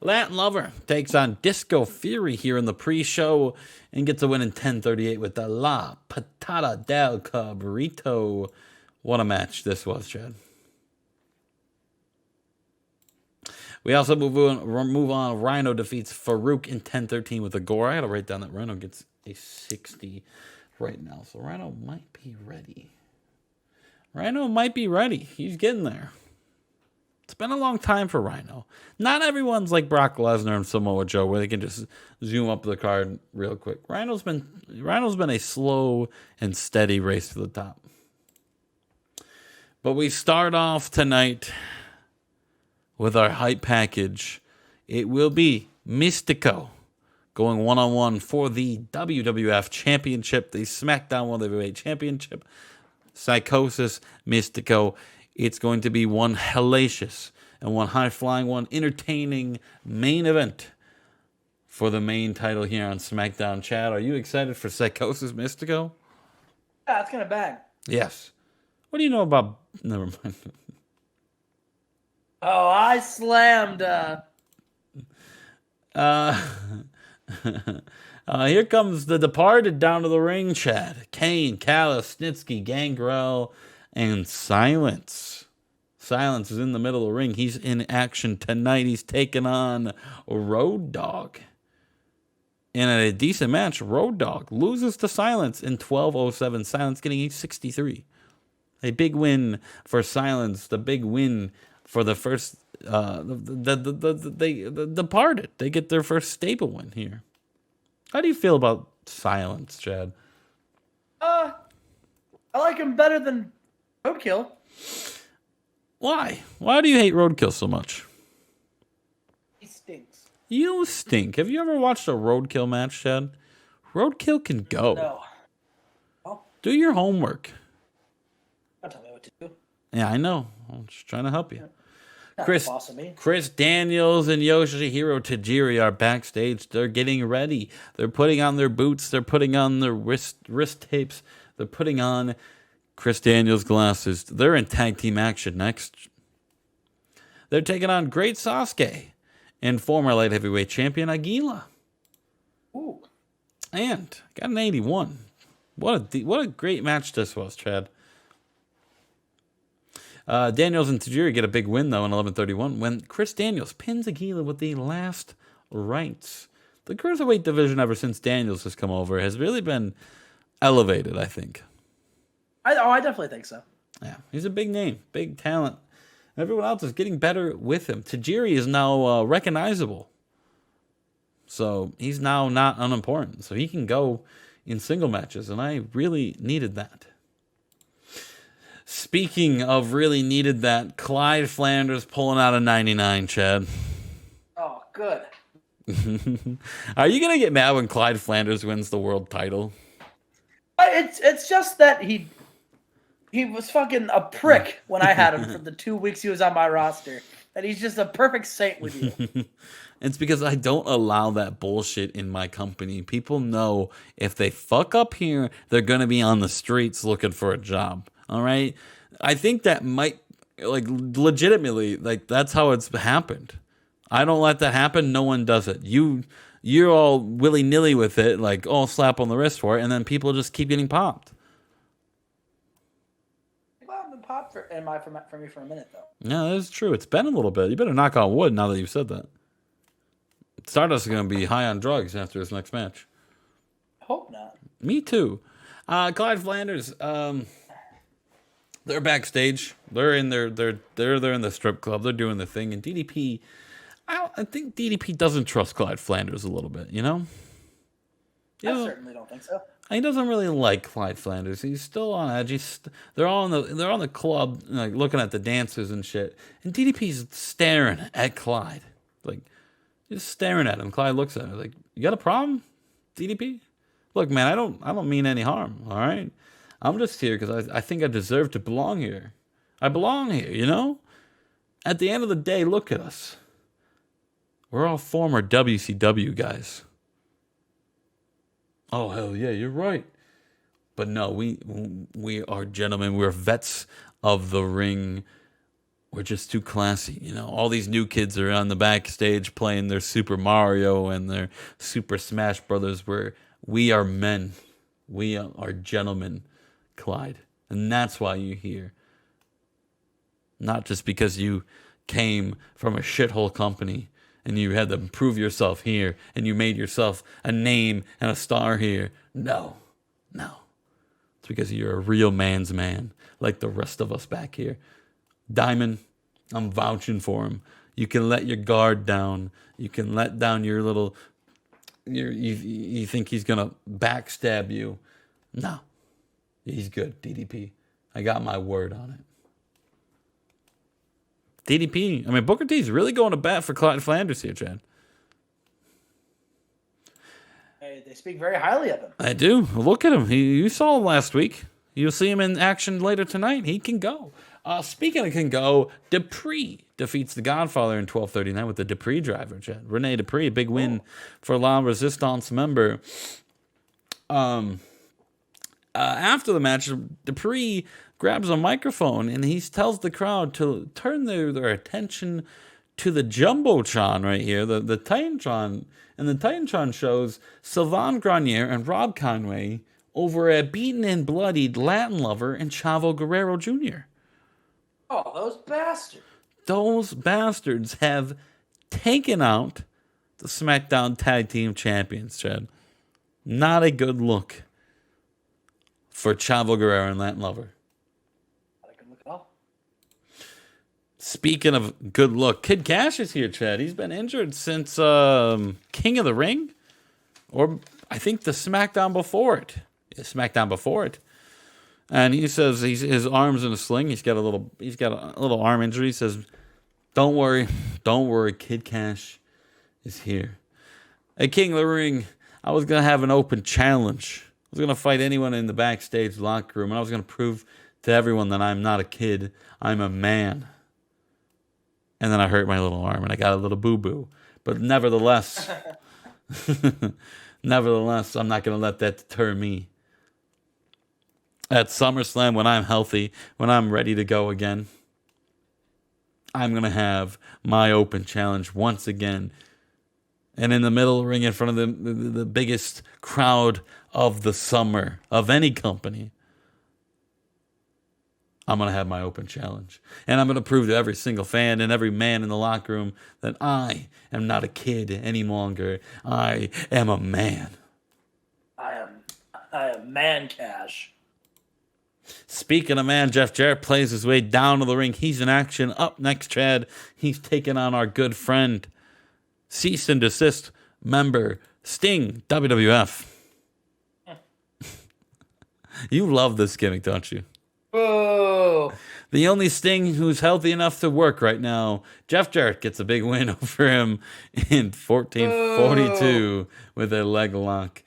Latin Lover takes on Disco Fury here in the pre-show and gets a win in 10:38 with the La Patada del Cabrito. What a match this was, Chad. We also move on. Rhino defeats Farouk in 10:13 with a gore. I got to write down that Rhino gets a 60 right now. So Rhino might be ready. He's getting there. It's been a long time for Rhino. Not everyone's like Brock Lesnar and Samoa Joe where they can just zoom up the card real quick. Rhino's been a slow and steady race to the top. But we start off tonight with our hype package. It will be Mystico going one-on-one for the WWF Championship, the SmackDown World Heavyweight Championship. Psychosis, Mystico. It's going to be one hellacious and one high-flying, one entertaining main event for the main title here on SmackDown. Chad, are you excited for Psychosis, Mystico? Yeah, it's going to bang. Yes. What do you know about... Never mind. Oh, I slammed. Here comes the Departed down to the ring, Chad. Kane, Callis, Snitsky, Gangrel, and Silence. Silence is in the middle of the ring. He's in action tonight. He's taking on Road Dogg. And in a decent match, Road Dogg loses to Silence in 12:07. Silence getting a 63. A big win for Silence. The big win for the first, the Departed. They get their first stable win here. How do you feel about Silence, Chad? I like him better than Roadkill. Why? Why do you hate Roadkill so much? He stinks. You stink. Have you ever watched a Roadkill match, Chad? Roadkill can go. No. Oh, Do your homework. don't tell me what to do. Yeah, I know. I'm just trying to help you. Not Chris, the boss of me. Chris Daniels and Yoshihiro Tajiri are backstage. They're getting ready. They're putting on their boots. They're putting on their wrist tapes. They're putting on Chris Daniels' glasses. They're in tag team action next. They're taking on Great Sasuke and former light heavyweight champion Aguila. Ooh. And got an 81. What a great match this was, Chad. Daniels and Tajiri get a big win, though, in 11:31 when Chris Daniels pins Aguila with the last rites. The cruiserweight division, ever since Daniels has come over, has really been elevated, I think. I definitely think so. Yeah, he's a big name, big talent. Everyone else is getting better with him. Tajiri is now recognizable. So he's now not unimportant. So he can go in single matches, and I really needed that. Speaking of really needed that, Clyde Flanders pulling out a 99, Chad. Oh, good. Are you going to get mad when Clyde Flanders wins the world title? It's just that he was fucking a prick when I had him for the 2 weeks he was on my roster. And he's just a perfect saint with you. It's because I don't allow that bullshit in my company. People know if they fuck up here, they're going to be on the streets looking for a job. All right? I think that might, like, legitimately, like, that's how it's happened. I don't let that happen. No one does it. You're all willy-nilly with it, like, oh, slap on the wrist for it, and then people just keep getting popped. Well, I've been popped for me for a minute, though. Yeah, that's true. It's been a little bit. You better knock on wood now that you've said that. Stardust is going to be high on drugs after his next match. Hope not. Me too. Clyde Flanders, they're backstage. They're in they're in the strip club. They're doing the thing. And DDP, I think DDP doesn't trust Clyde Flanders a little bit. You know. I certainly don't think so. He doesn't really like Clyde Flanders. He's still on edge. They're on the club, like looking at the dancers and shit. And DDP's staring at Clyde, like just staring at him. Clyde looks at him like, "You got a problem, DDP? Look, man, I don't mean any harm. All right, I'm just here because I think I deserve to belong here. I belong here, you know. At the end of the day, look at us. We're all former WCW guys." Oh, hell yeah, you're right. But no, we are gentlemen. We're vets of the ring. We're just too classy. You know, all these new kids are on the backstage playing their Super Mario and their Super Smash Brothers. We are men. We are gentlemen, Clyde. And that's why you're here. Not just because you came from a shithole company and you had to prove yourself here, and you made yourself a name and a star here. No. It's because you're a real man's man, like the rest of us back here. Diamond, I'm vouching for him. You can let your guard down. You can let down your little... You think he's going to backstab you. No. He's good, DDP. I got my word on it. DDP, I mean, Booker T's really going to bat for Clyde Flanders here, Chad. They speak very highly of him. I do. Look at him. You saw him last week. You'll see him in action later tonight. He can go. Speaking of can go, Dupree defeats the Godfather in 12:39 with the Dupree driver, Chad. Rene Dupree, big win for La Resistance member. After the match, Dupree grabs a microphone and he tells the crowd to turn their attention to the Jumbotron right here, the Titantron. And the Titantron shows Sylvain Grenier and Rob Conway over a beaten and bloodied Latin lover and Chavo Guerrero Jr. Oh, those bastards. Those bastards have taken out the SmackDown Tag Team Champions, Chad. Not a good look for Chavo Guerrero and Latin Lover. Not a good look at all. Speaking of good look, Kid Cash is here, Chad. He's been injured since King of the Ring, or I think the SmackDown before it. And he says his arm's in a sling. He's got a little arm injury. He says, "Don't worry, Kid Cash is here." At King of the Ring, I was gonna have an open challenge. I was gonna fight anyone in the backstage locker room, and I was gonna prove to everyone that I'm not a kid. I'm a man. And then I hurt my little arm, and I got a little boo-boo. But nevertheless, I'm not going to let that deter me. At SummerSlam, when I'm healthy, when I'm ready to go again, I'm going to have my open challenge once again. And in the middle of the ring, in front of the biggest crowd of the summer of any company, I'm going to have my open challenge. And I'm going to prove to every single fan and every man in the locker room that I am not a kid any longer. I am a man. I am Man Cash. Speaking of man, Jeff Jarrett plays his way down to the ring. He's in action. Up next, Chad. He's taking on our good friend, cease and desist member, Sting, WWF. You love this gimmick, don't you? Oh. The only Sting who's healthy enough to work right now. Jeff Jarrett gets a big win over him in 1442 with a leg lock.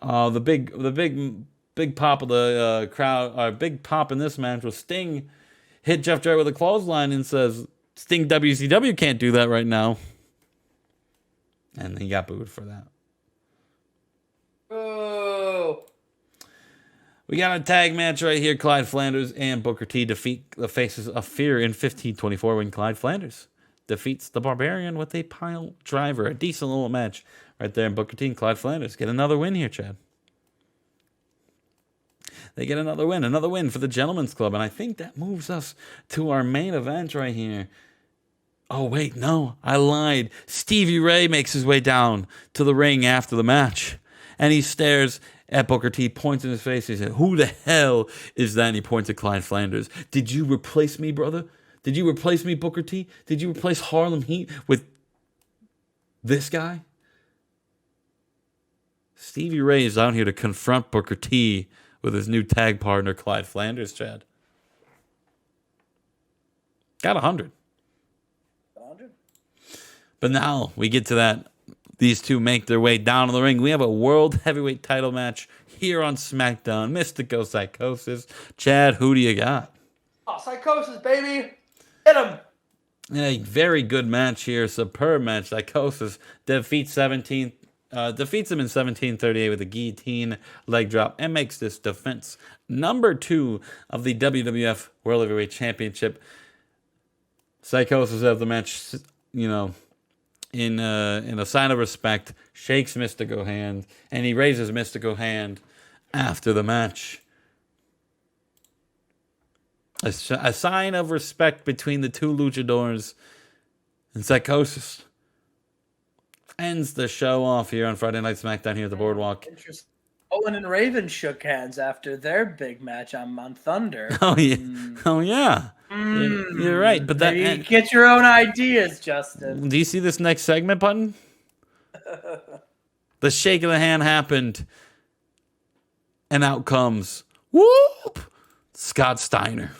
The big pop of the crowd, big pop in this match was Sting hit Jeff Jarrett with a clothesline and says, Sting WCW can't do that right now. And he got booed for that. Oh. We got a tag match right here. Clyde Flanders and Booker T defeat the Faces of Fear in 1524 when Clyde Flanders defeats the Barbarian with a pile driver. A decent little match right there. And Booker T and Clyde Flanders get another win here, Chad. They get another win for the Gentlemen's Club. And I think that moves us to our main event right here. Oh, wait, no, I lied. Stevie Ray makes his way down to the ring after the match. And he stares at Booker T, points in his face. He said, who the hell is that? And he points at Clyde Flanders. Did you replace me, brother? Did you replace me, Booker T? Did you replace Harlem Heat with this guy? Stevie Ray is out here to confront Booker T with his new tag partner, Clyde Flanders, Chad. Got 100. 100. But now we get to that. These two make their way down to the ring. We have a world heavyweight title match here on SmackDown. Mystico Psychosis. Chad, who do you got? Oh, Psychosis, baby. Hit him. A very good match here. Superb match. Psychosis defeats him in 1738 with a guillotine leg drop and makes this defense number 2 of the WWF World Heavyweight Championship. Psychosis of the match, in a sign of respect, shakes Mystico hand, and he raises Mystico hand after the match. A sign of respect between the two luchadors, and Psychosis ends the show off here on Friday Night SmackDown here at the Boardwalk. Interesting. Owen and Raven shook hands after their big match on Thunder. Oh yeah, oh yeah. You're right, but that you get your own ideas, Justin. Do you see this next segment button? The shake of the hand happened, and out comes whoop Scott Steiner.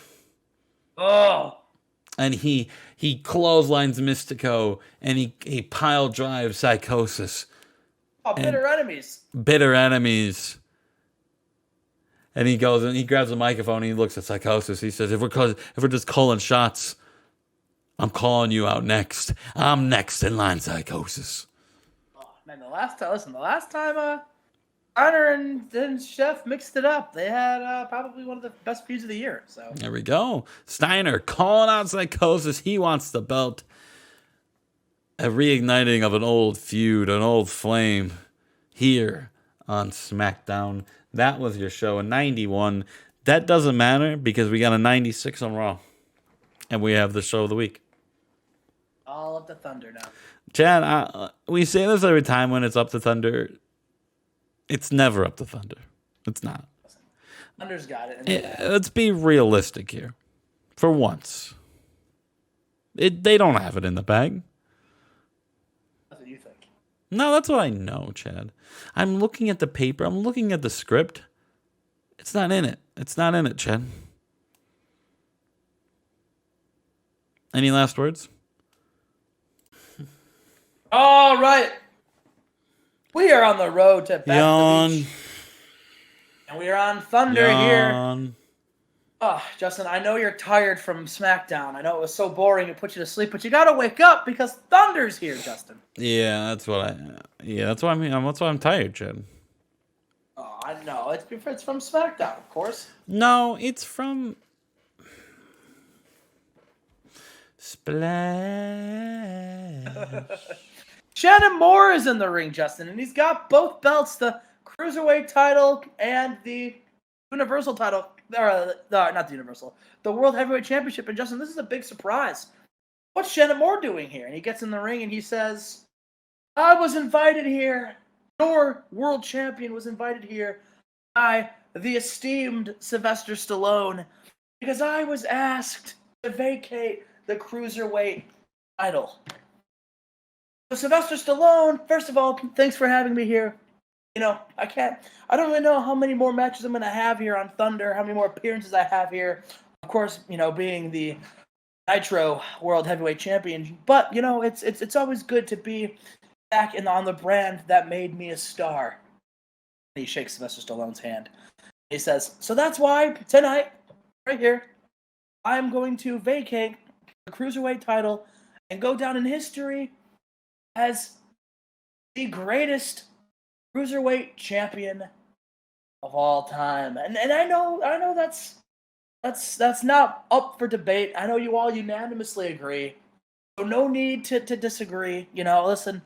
Oh, and he clotheslines Mystico, and he pile drives Psychosis. Oh, bitter enemies. Bitter enemies. And he goes and he grabs the microphone and he looks at Psychosis. He says, if we're just calling shots, I'm calling you out next. I'm next in line, Psychosis. Oh, man, the last time Steiner and Chef mixed it up. They had probably one of the best feuds of the year. So there we go. Steiner calling out Psychosis. He wants the belt. A reigniting of an old feud, an old flame here on SmackDown. That was your show, a 91. That doesn't matter because we got a 96 on Raw. And we have the show of the week. All up to Thunder now. Chad, we say this every time when it's up to Thunder. It's never up to Thunder. It's not. Thunder's got it. Let's be realistic here. For once. They don't have it in the bag. That's what you think. No, that's what I know, Chad. I'm looking at the paper. I'm looking at the script. It's not in it. It's not in it, Chad. Any last words? All right. We are on the road to back to Yawn. the beach. And we are on Thunder here. Oh, Justin, I know you're tired from SmackDown. I know it was so boring it put you to sleep, but you got to wake up because Thunder's here, Justin. Yeah, that's why I'm tired, Chad. Oh, I know. It's from SmackDown, of course. No, it's from Splash. Shannon Moore is in the ring, Justin, and he's got both belts, the Cruiserweight title and the Universal title. Not the Universal. The World Heavyweight Championship. And Justin, this is a big surprise. What's Shannon Moore doing here? And he gets in the ring and he says, I was invited here. Your world champion was invited here by the esteemed Sylvester Stallone, because I was asked to vacate the cruiserweight title. So Sylvester Stallone, first of all, thanks for having me here. I don't really know how many more matches I'm going to have here on Thunder, how many more appearances I have here. Of course, being the Nitro World Heavyweight Champion, but it's always good to be back on the brand that made me a star. He shakes Sylvester Stallone's hand. He says, "So that's why tonight, right here, I'm going to vacate the cruiserweight title and go down in history as the greatest cruiserweight champion of all time." And I know that's not up for debate. I know you all unanimously agree. So no need to disagree. Listen,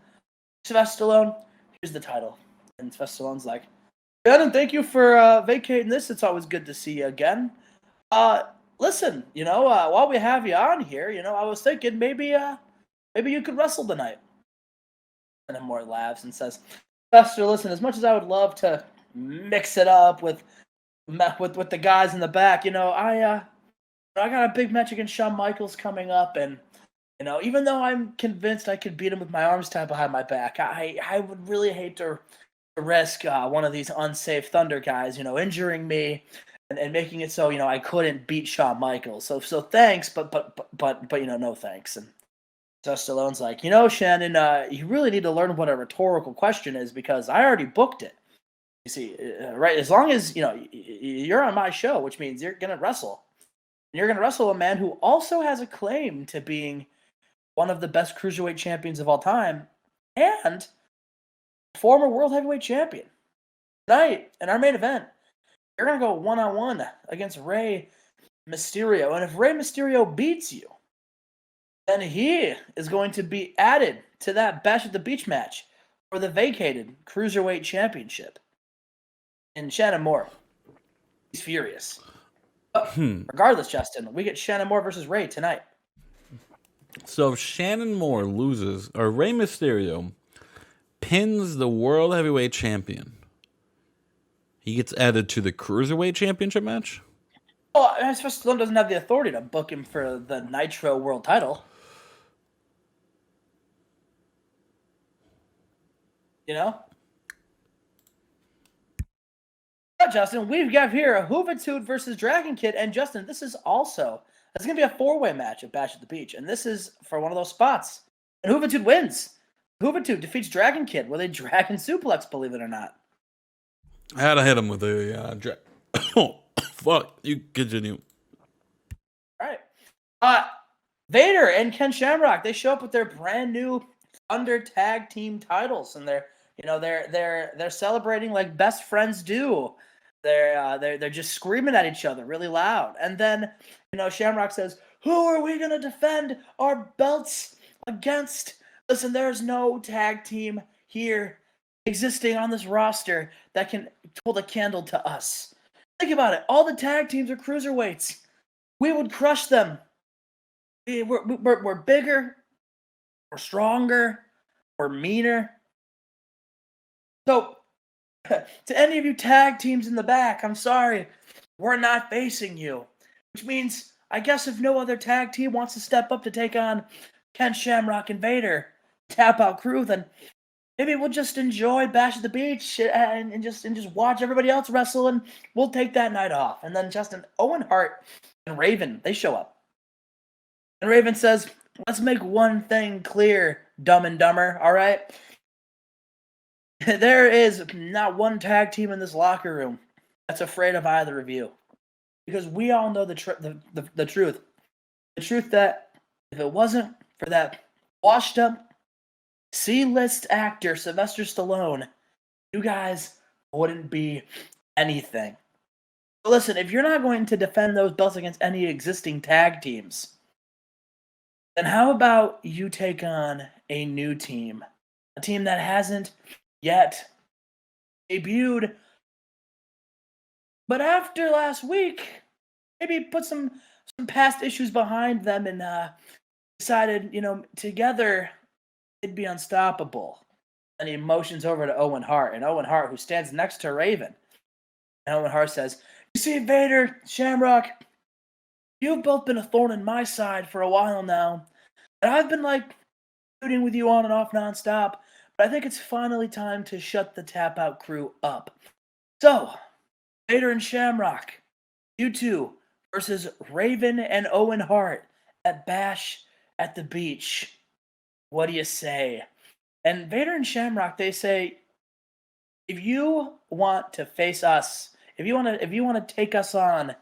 Sylvester Stallone, here's the title. And Sylvester Stallone's like, "Ben, and thank you for vacating this. It's always good to see you again. Listen, while we have you on here, I was thinking maybe you could wrestle tonight." And then Moore laughs and says, "Sylvester, listen, as much as I would love to mix it up with the guys in the back, I got a big match against Shawn Michaels coming up, and even though I'm convinced I could beat him with my arms tied behind my back, I would really hate to risk one of these unsafe Thunder guys, injuring me and making it so I couldn't beat Shawn Michaels. So thanks, but no thanks." And so Stallone's like, "Shannon, you really need to learn what a rhetorical question is because I already booked it. You see, right? As long as you're on my show, which means you're gonna wrestle. And you're gonna wrestle a man who also has a claim to being one of the best cruiserweight champions of all time, and former world heavyweight champion. Tonight, in our main event, you're going to go one-on-one against Rey Mysterio. And if Rey Mysterio beats you, then he is going to be added to that Bash at the Beach match for the vacated Cruiserweight Championship." And Shannon Moore, he's furious. But regardless, Justin, we get Shannon Moore versus Rey tonight. So if Shannon Moore loses, or Rey Mysterio pins the World Heavyweight Champion, he gets added to the Cruiserweight Championship match? Well, I suppose Stallone doesn't have the authority to book him for the Nitro World title. Yeah, Justin, we've got here a Juventud versus Dragon Kid, and Justin, it's going to be a four-way match at Bash at the Beach, and this is for one of those spots. And Juventud wins. Juventud defeats Dragon Kid with a dragon suplex, believe it or not. I had to hit him with a oh, fuck. You continue. All right. Vader and Ken Shamrock, they show up with their brand new Thunder Tag Team titles, and they're celebrating like best friends do. They're just screaming at each other really loud. And then, Shamrock says, "Who are we going to defend our belts against? Listen, there's no tag team here existing on this roster that can hold a candle to us. Think about it. All the tag teams are cruiserweights. We would crush them. We're bigger. We're stronger. We're meaner. So, to any of you tag teams in the back, I'm sorry. We're not facing you." Which means, I guess if no other tag team wants to step up to take on Ken Shamrock and Vader, Tap Out Crew, then maybe we'll just enjoy Bash at the Beach and just watch everybody else wrestle, and we'll take that night off. And then Justin, Owen Hart and Raven, they show up. And Raven says, "Let's make one thing clear, Dumb and Dumber, all right? There is not one tag team in this locker room that's afraid of either of you. Because we all know the truth. The truth that if it wasn't for that washed-up C-list actor, Sylvester Stallone, you guys wouldn't be anything. So listen, if you're not going to defend those belts against any existing tag teams, then how about you take on a new team? A team that hasn't yet debuted. But after last week, maybe put some past issues behind them and decided, together they'd be unstoppable." And he motions over to Owen Hart, and Owen Hart, who stands next to Raven, And Owen Hart says, "You see, Vader, Shamrock, you've both been a thorn in my side for a while now. And I've been like shooting with you on and off nonstop. But I think it's finally time to shut the Tap Out crew up. So, Vader and Shamrock, you two versus Raven and Owen Hart at Bash at the Beach. What do you say?" And Vader and Shamrock, they say, if you want to face us, if you want to take us on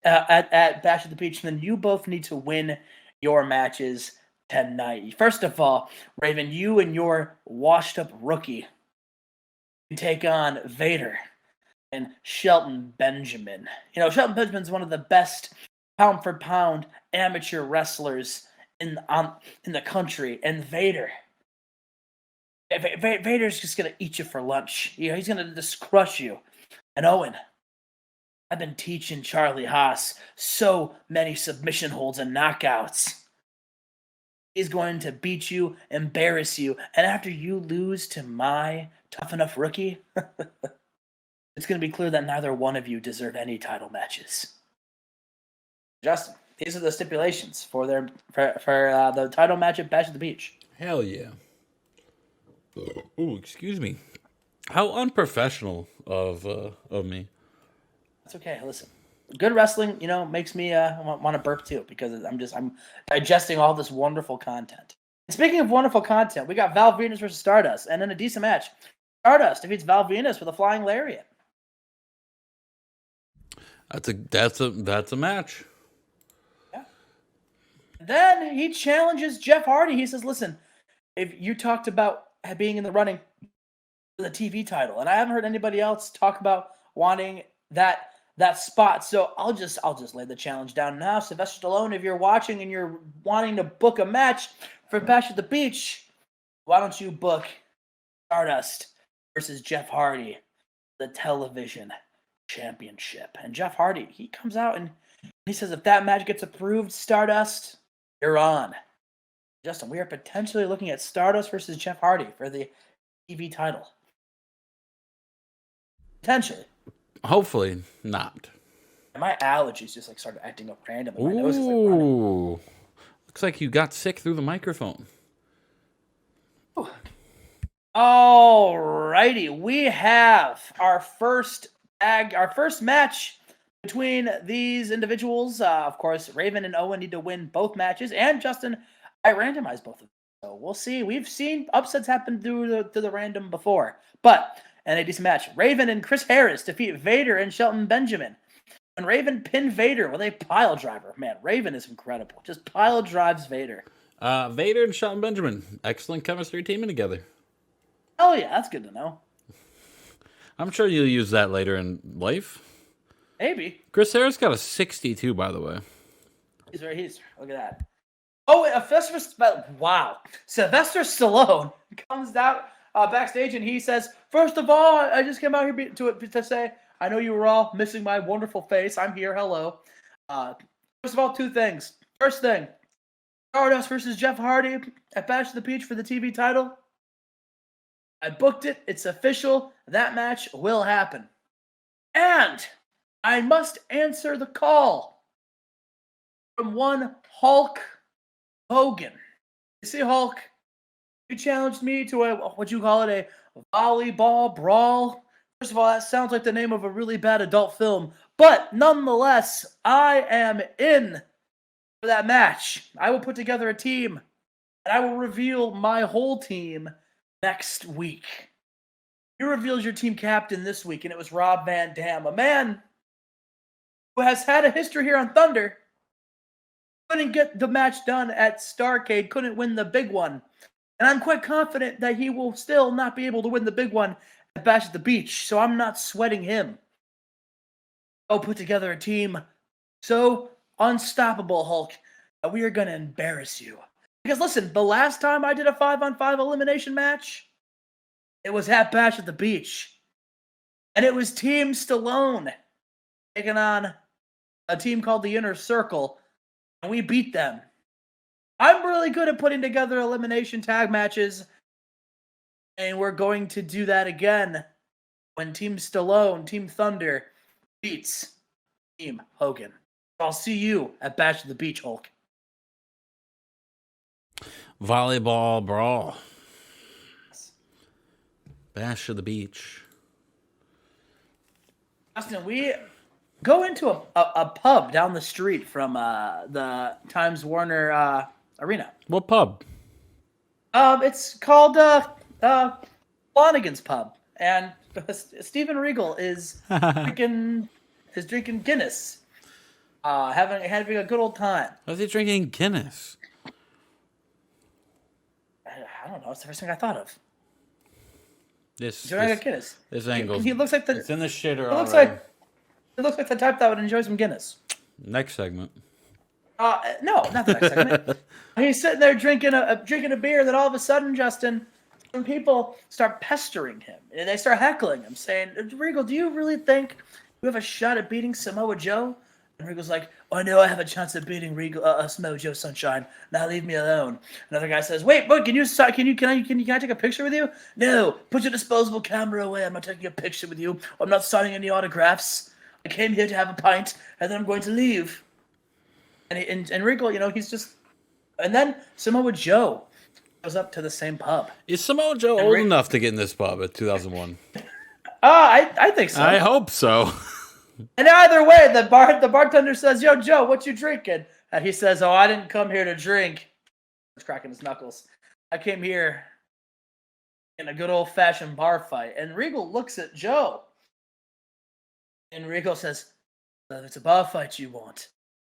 at Bash at the Beach, then you both need to win your matches tonight. First of all, Raven, you and your washed up rookie can take on Vader and Shelton Benjamin. You know, Shelton Benjamin's one of the best pound for pound amateur wrestlers in the country, and Vader's just gonna eat you for lunch. You know, he's gonna just crush you. And Owen, I've been teaching Charlie Haas so many submission holds and knockouts. He's going to beat you, embarrass you, and after you lose to my tough enough rookie, it's going to be clear that neither one of you deserve any title matches. Justin, these are the stipulations for the title match at Bash at the Beach. Hell yeah. Ooh, excuse me. How unprofessional of me. That's okay. Listen, good wrestling, you know, makes me want to burp too because I'm digesting all this wonderful content. And speaking of wonderful content, we got Val Venus versus Stardust, and in a decent match, Stardust defeats Val Venus with a flying lariat. That's a match. Yeah. Then he challenges Jeff Hardy. He says, "Listen, if you talked about being in the running for the TV title, and I haven't heard anybody else talk about wanting that spot, so I'll just lay the challenge down now. Sylvester Stallone, if you're watching and you're wanting to book a match for Bash at the Beach, why don't you book Stardust versus Jeff Hardy, the television championship?" And Jeff Hardy, he comes out and he says, if that match gets approved, Stardust, you're on. Justin, we are potentially looking at Stardust versus Jeff Hardy for the TV title. Potentially. Hopefully not. And my allergies just like started acting up randomly. My nose is like running. Ooh. Looks like you got sick through the microphone. Alrighty, we have our first match between these individuals. Of course, Raven and Owen need to win both matches, and Justin, I randomized both of them. So we'll see. We've seen upsets happen through the random before, but in a decent match, Raven and Chris Harris defeat Vader and Shelton Benjamin. And Raven pinned Vader with a pile driver. Man, Raven is incredible. Just pile drives Vader. Vader and Shelton Benjamin, excellent chemistry teaming together. Oh yeah, that's good to know. I'm sure you'll use that later in life. Maybe. Chris Harris got a 62, by the way. He's look at that. Oh, wow. Sylvester Stallone comes out backstage and he says, "First of all, I just came out here to say, I know you were all missing my wonderful face. I'm here. Hello. First of all, two things. First thing, Stardust versus Jeff Hardy at Bash at the Beach for the TV title. I booked it. It's official. That match will happen. And I must answer the call from one Hulk Hogan. You see, Hulk, you challenged me to what you call it, a volleyball brawl. First of all, that sounds like the name of a really bad adult film. But nonetheless, I am in for that match. I will put together a team, and I will reveal my whole team next week." You revealed your team captain this week, and it was Rob Van Dam, a man who has had a history here on Thunder. Couldn't get the match done at Starrcade, couldn't win the big one. And I'm quite confident that he will still not be able to win the big one at Bash at the Beach, so I'm not sweating him. I'll put together a team so unstoppable, Hulk, that we are going to embarrass you. Because listen, the last time I did a 5-on-5 elimination match, it was at Bash at the Beach. And it was Team Stallone taking on a team called the Inner Circle, and we beat them. I'm really good at putting together elimination tag matches, and we're going to do that again when Team Stallone, Team Thunder beats Team Hogan. I'll see you at Bash of the Beach, Hulk. Volleyball brawl. Bash of the Beach. Justin, we go into a pub down the street from the Times Warner Arena. What pub? It's called Flanagan's Pub, and Steven Regal is drinking Guinness, having a good old time. Why is he drinking Guinness? I don't know. It's the first thing I thought of. This Guinness. This angle. He looks like the. It's in the shitter. It looks like the type that would enjoy some Guinness. Next segment. No, not the next segment. He's sitting there drinking a beer. That all of a sudden, Justin, some people start pestering him. And they start heckling him, saying, "Regal, do you really think you have a shot at beating Samoa Joe?" And Regal's like, "Oh, I know I have a chance at beating Samoa Joe, Sunshine. Now leave me alone." Another guy says, "Wait, can I take a picture with you?" "No, put your disposable camera away. I'm not taking a picture with you. I'm not signing any autographs. I came here to have a pint, and then I'm going to leave." And Regal, he's just, and then Samoa Joe goes up to the same pub. Is Samoa Joe old enough to get in this pub at 2001? I think so. I hope so. And either way, the bartender says, "Yo, Joe, what you drinking?" And he says, "Oh, I didn't come here to drink." He's cracking his knuckles. "I came here in a good old-fashioned bar fight." And Regal looks at Joe. And Regal says, "Well, it's a bar fight you want."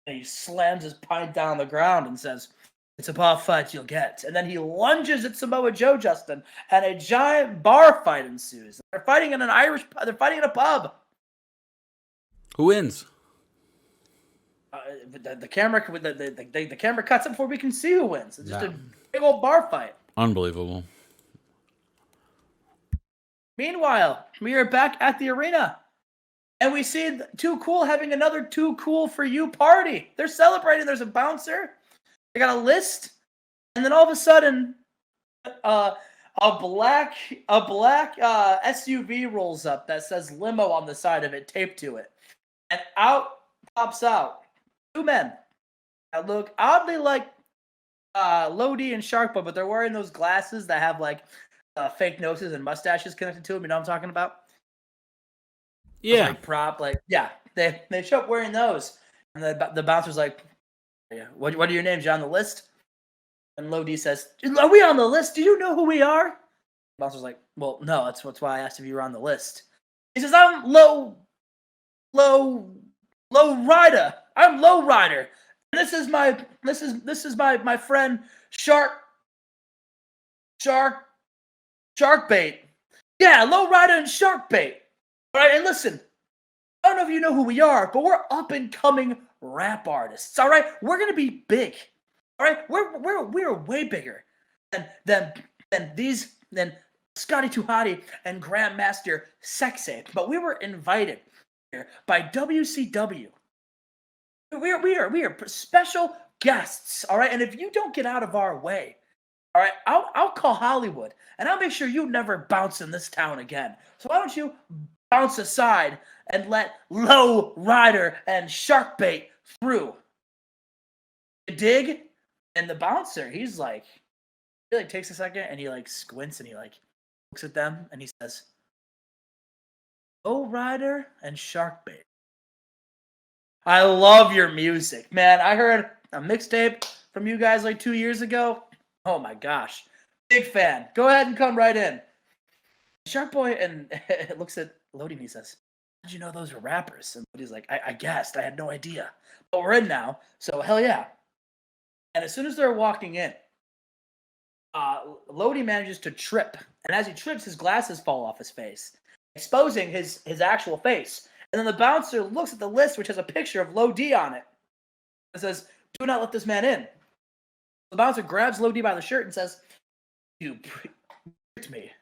And he slams his pint down on the ground and says, "It's a bar fight you'll get." And then he lunges at Samoa Joe, Justin, and a giant bar fight ensues. They're fighting in a pub. Who wins? The camera cuts it before we can see who wins. It's just a big old bar fight. Unbelievable. Meanwhile, we are back at the arena, and we see Too Cool having another Too Cool for You party. They're celebrating. There's a bouncer. They got a list, and then all of a sudden, a black SUV rolls up that says limo on the side of it, taped to it. And out pops out two men that look oddly like Lodi and Sharkboy, but they're wearing those glasses that have like fake noses and mustaches connected to them. You know what I'm talking about? Yeah. They show up wearing those, and the bouncer's like, "Yeah, what are your names? You're on the list?" And Lodi says, "Are we on the list? Do you know who we are?" The bouncer's like, "Well, no. That's why I asked if you were on the list." He says, "I'm Low Rider. I'm Low Rider. And this is my friend Sharkbait. Yeah, Low Rider and Sharkbait. All right, and listen, I don't know if you know who we are, but we're up and coming rap artists. All right, we're gonna be big. All right, we're way bigger than Scotty Too Hotty and Grandmaster Sexape. But we were invited by WCW. We are special guests, all right? And if you don't get out of our way, all right, I'll call Hollywood, and I'll make sure you never bounce in this town again. So why don't you bounce aside and let Low Rider and Sharkbait through?" You dig? And the bouncer, he takes a second, and he squints, and he looks at them, and he says, "Low Rider and Sharkbait. I love your music, man. I heard a mixtape from you guys 2 years ago. Oh my gosh. Big fan. Go ahead and come right in." Sharkboy and looks at Lodi and he says, "How'd you know those were rappers?" And Lodi's like, I guessed. I had no idea. But we're in now, so hell yeah." And as soon as they're walking in, Lodi manages to trip. And as he trips, his glasses fall off his face, exposing his actual face. And then the bouncer looks at the list, which has a picture of Lodi on it. It says, "Do not let this man in." The bouncer grabs Lodi by the shirt and says, "You tricked me.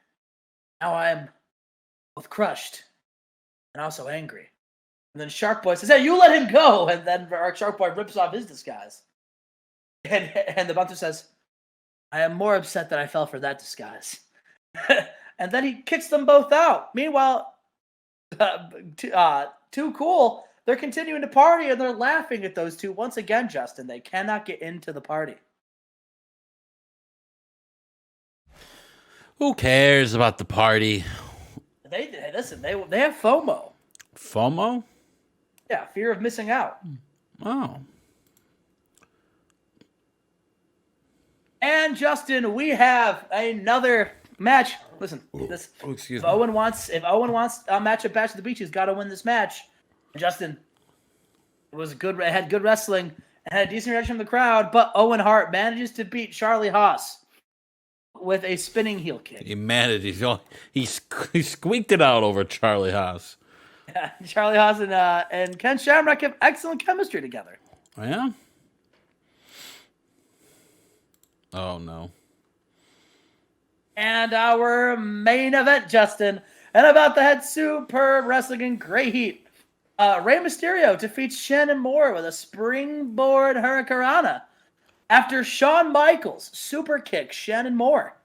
Now I'm both crushed and also angry." And then Sharkboy says, "Hey, you let him go." And then our Sharkboy rips off his disguise. And the bouncer says, "I am more upset that I fell for that disguise." And then he kicks them both out. Meanwhile, Too cool. They're continuing to party and they're laughing at those two once again, Justin. They cannot get into the party. Who cares about the party? Listen. They have FOMO. FOMO? Yeah, fear of missing out. Oh. And Justin, we have another match. Listen, this. Oh, excuse If me. Owen wants a match at Bash at the Beach, he's got to win this match. Justin, it had good wrestling, it had a decent reaction from the crowd, but Owen Hart manages to beat Charlie Haas with a spinning heel kick. He managed. He squeaked it out over Charlie Haas. Yeah, Charlie Haas and Ken Shamrock have excellent chemistry together. Yeah? Oh, no. And our main event, Justin, and about the head superb wrestling in great heat. Rey Mysterio defeats Shannon Moore with a springboard hurricanrana after Shawn Michaels super kicks Shannon Moore.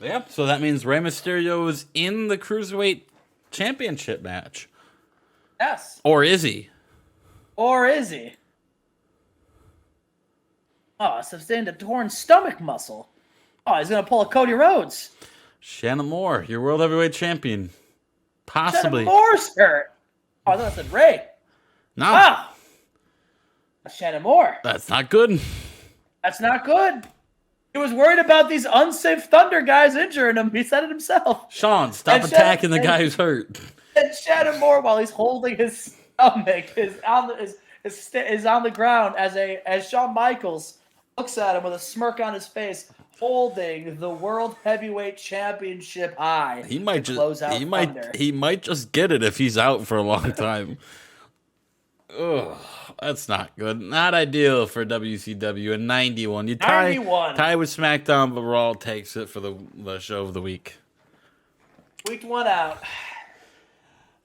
Yep. So that means Rey Mysterio is in the Cruiserweight Championship match. Yes. Or is he? Or is he? Oh, sustained a torn stomach muscle. Oh, he's going to pull a Cody Rhodes. Shannon Moore, your World Heavyweight Champion. Possibly. Shannon Moore's hurt. Oh, I thought I said Ray. No. Ah! Shannon Moore. That's not good. That's not good. He was worried about these unsafe Thunder guys injuring him. He said it himself. Sean, stop attacking the guy who's hurt. And Shannon Moore, while he's holding his stomach, is on the ground as Shawn Michaels looks at him with a smirk on his face, holding the World Heavyweight Championship high. He might just get it if he's out for a long time. Ugh, that's not good. Not ideal for WCW in 91. You tie with SmackDown, but Raw takes it for the show of the week. Week one out.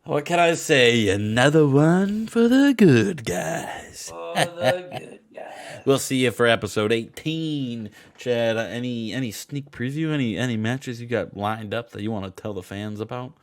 What can I say? Another one for the good guys. For the good guys. We'll see you for episode 18. Chad, any sneak preview? Any matches you got lined up that you want to tell the fans about?